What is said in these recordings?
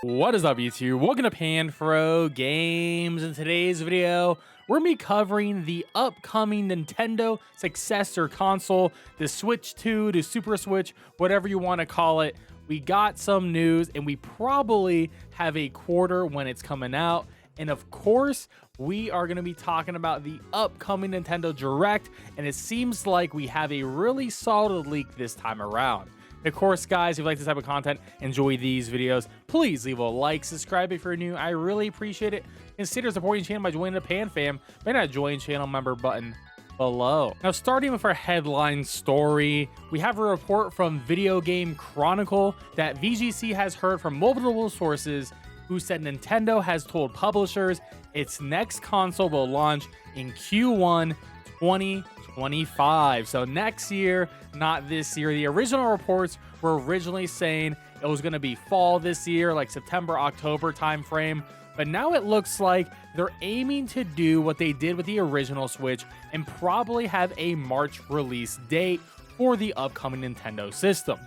What is up, YouTube? Welcome to PanFro Games. In today's video, we're going to be covering the upcoming Nintendo successor console, the Switch 2, the Super Switch, whatever you want to call it. We got some news, and we probably have a quarter when it's coming out. And of course, we are going to be talking about the upcoming Nintendo Direct, and it seems like we have a really solid leak this time around. Of course, guys, if you like this type of content, enjoy these videos, please leave a like, subscribe if you're new. I really appreciate it. Consider supporting the channel by joining the Pan Fam by that join channel member button below. Now, starting with our headline story, we have a report from Video Game Chronicle that VGC has heard from multiple sources who said Nintendo has told publishers its next console will launch in Q1 2025. So next year, not this year. The original reports were originally saying it was going to be fall this year, like September, October timeframe. But now it looks like they're aiming to do what they did with the original Switch and probably have a March release date for the upcoming Nintendo system.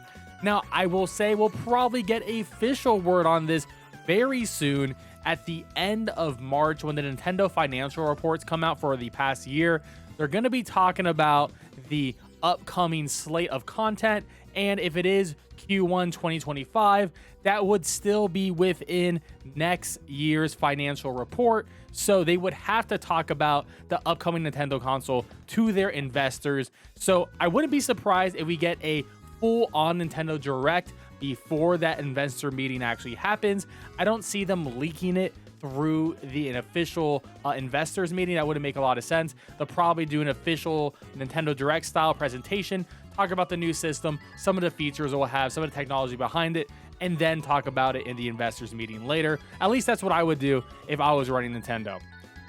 Now, I will say we'll probably get an official word on this very soon at the end of March when the Nintendo financial reports come out for the past year. They're going to be talking about the upcoming slate of content, and if it is Q1 2025, that would still be within next year's financial report. So they would have to talk about the upcoming Nintendo console to their investors. So I wouldn't be surprised if we get a full-on Nintendo Direct before that investor meeting actually happens. I don't see them leaking it through an official investors meeting. That wouldn't make a lot of sense. They'll probably do an official Nintendo Direct style presentation, talk about the new system, some of the features it will have, some of the technology behind it, and then talk about it in the investors meeting later. At least that's what I would do if I was running Nintendo.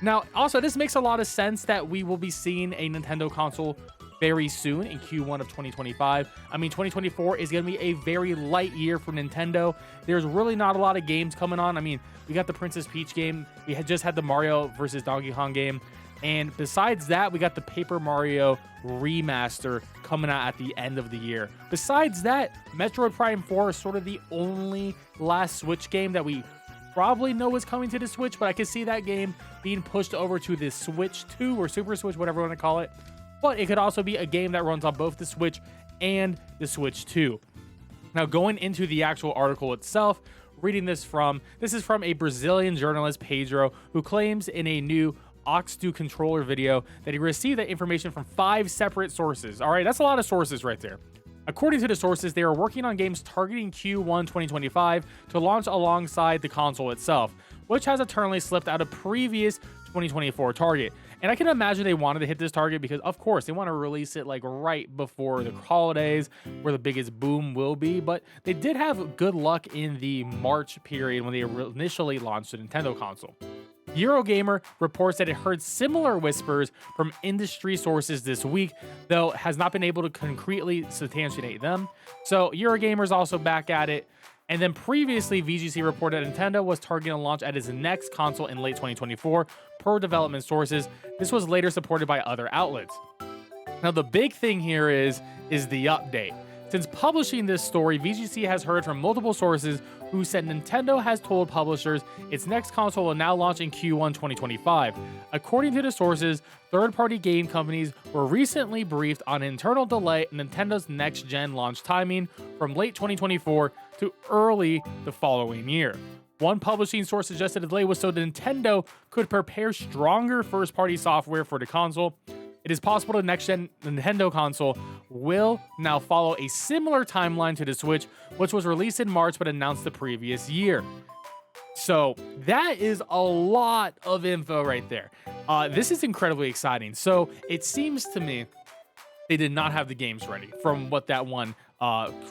Now, also, this makes a lot of sense that we will be seeing a Nintendo console very soon in Q1 of 2025. I mean, 2024 is going to be a very light year for Nintendo. There's really not a lot of games coming on. I mean, we got the Princess Peach game. We had just had the Mario versus Donkey Kong game. And besides that, we got the Paper Mario remaster coming out at the end of the year. Besides that, Metroid Prime 4 is sort of the only last Switch game that we probably know is coming to the Switch, but I can see that game being pushed over to the Switch 2 or Super Switch, whatever you want to call it. But it could also be a game that runs on both the Switch and the Switch 2. Now, going into the actual article itself, reading this is from a Brazilian journalist, Pedro, who claims in a new Aux2 controller video that he received that information from 5 separate sources. All right, that's a lot of sources right there. According to the sources, they are working on games targeting Q1 2025 to launch alongside the console itself, which has eternally slipped out of previous 2024 target. And I can imagine they wanted to hit this target because, of course, they want to release it like right before the holidays, where the biggest boom will be. But they did have good luck in the March period when they initially launched the Nintendo console. Eurogamer reports that it heard similar whispers from industry sources this week, though has not been able to concretely substantiate them. So Eurogamer's also back at it. And then previously, VGC reported Nintendo was targeting a launch at its next console in late 2024, per development sources. This was later supported by other outlets. Now, the big thing here is the update. Since publishing this story, VGC has heard from multiple sources who said Nintendo has told publishers its next console will now launch in Q1 2025. According to the sources, third-party game companies were recently briefed on an internal delay in Nintendo's next-gen launch timing from late 2024 to early the following year. One publishing source suggested the delay was so Nintendo could prepare stronger first-party software for the console. It is possible the next-gen Nintendo console will now follow a similar timeline to the Switch, which was released in March but announced the previous year. So that is a lot of info right there. This is incredibly exciting. So it seems to me they did not have the games ready from what that one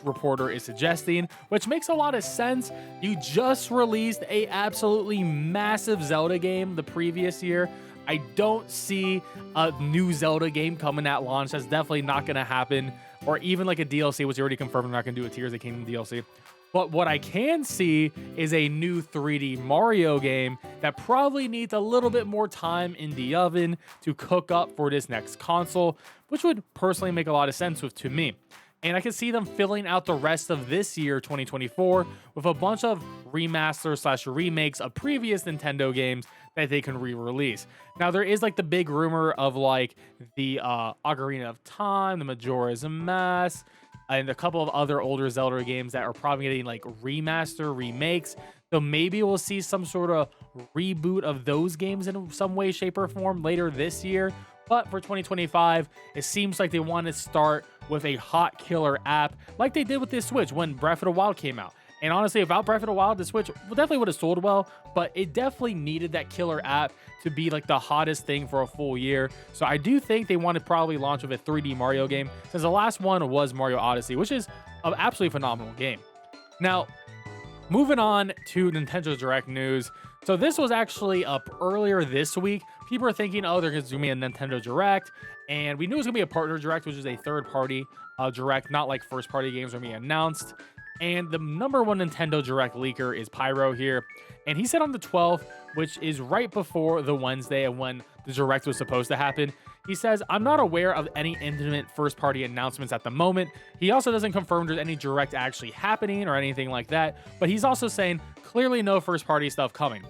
reporter is suggesting, which makes a lot of sense. You just released a absolutely massive Zelda game the previous year. I don't see a new Zelda game coming at launch. That's definitely not going to happen. Or even like a DLC, which they already confirmed they're not going to do a Tears of the Kingdom DLC. But what I can see is a new 3D Mario game that probably needs a little bit more time in the oven to cook up for this next console, which would personally make a lot of sense to me. And I can see them filling out the rest of this year, 2024, with a bunch of remasters / remakes of previous Nintendo games that they can re-release. Now, there is like the big rumor of like the Ocarina of Time, the Majora's Mask, and a couple of other older Zelda games that are probably getting like remaster remakes. So maybe we'll see some sort of reboot of those games in some way, shape, or form later this year. But for 2025, it seems like they want to start with a hot killer app like they did with this Switch when Breath of the Wild came out. And honestly, without Breath of the Wild, the Switch definitely would have sold well, but it definitely needed that killer app to be like the hottest thing for a full year. So I do think they want to probably launch with a 3D Mario game, since the last one was Mario Odyssey, which is an absolutely phenomenal game. Now, moving on to Nintendo Direct news. So this was actually up earlier this week. People are thinking, oh, there's going to be a Nintendo Direct. And we knew it was going to be a partner Direct, which is a third-party Direct, not like first-party games are being announced. And the number one Nintendo Direct leaker is PanFro here. And he said on the 12th, which is right before the Wednesday of when the Direct was supposed to happen, he says, I'm not aware of any intimate first-party announcements at the moment. He also doesn't confirm there's any Direct actually happening or anything like that. But he's also saying, clearly no first-party stuff coming.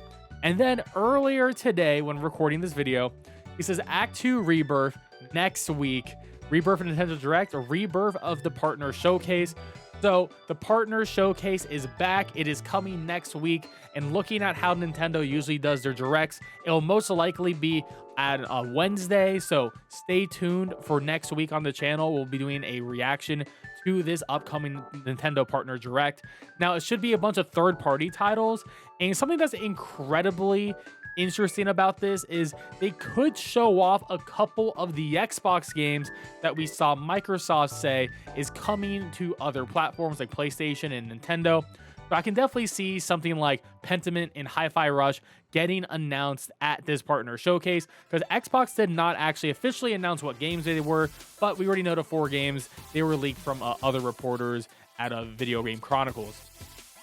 And then earlier today, when recording this video, he says Act 2 Rebirth next week. Rebirth of Nintendo Direct, a rebirth of the Partner Showcase. So the Partner Showcase is back. It is coming next week. And looking at how Nintendo usually does their Directs, it'll most likely be at a Wednesday. So stay tuned for next week on the channel. We'll be doing a reaction to this upcoming Nintendo Partner Direct. Now, it should be a bunch of third-party titles. And something that's incredibly interesting about this is they could show off a couple of the Xbox games that we saw Microsoft say is coming to other platforms like PlayStation and Nintendo. So I can definitely see something like Pentiment and Hi-Fi Rush getting announced at this Partner Showcase, because Xbox did not actually officially announce what games they were, but we already know the 4 games. They were leaked from other reporters at Video Game Chronicles.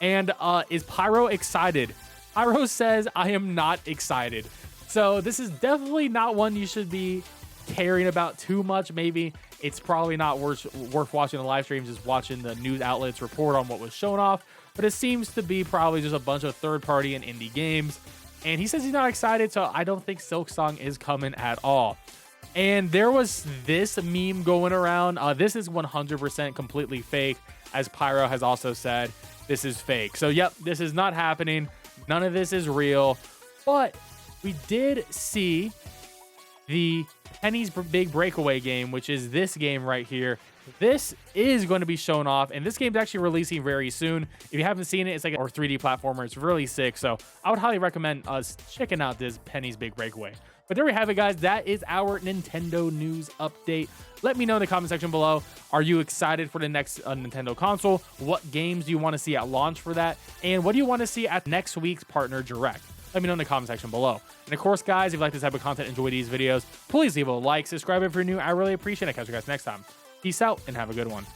And is PanFro excited? PanFro says, I am not excited. So this is definitely not one you should be caring about too much. Maybe it's probably not worth watching the live streams, just watching the news outlets report on what was shown off. But it seems to be probably just a bunch of third-party and indie games. And he says he's not excited, so I don't think Silksong is coming at all. And there was this meme going around. This is 100% completely fake, as PanFro has also said. This is fake. So, yep, this is not happening. None of this is real. But we did see the Penny's Big Breakaway game, which is this game right here. This is going to be shown off, and this game's actually releasing very soon. If you haven't seen it, it's like a 3D platformer. It's really sick, so I would highly recommend us checking out this Penny's Big Breakaway. But there we have it, guys. That is our Nintendo news update. Let me know in the comment section below. Are you excited for the next Nintendo console? What games do you want to see at launch for that? And what do you want to see at next week's Partner Direct? Let me know in the comment section below. And of course, guys, if you like this type of content, enjoy these videos, please leave a like, subscribe if you're new. I really appreciate it. Catch you guys next time. Peace out and have a good one.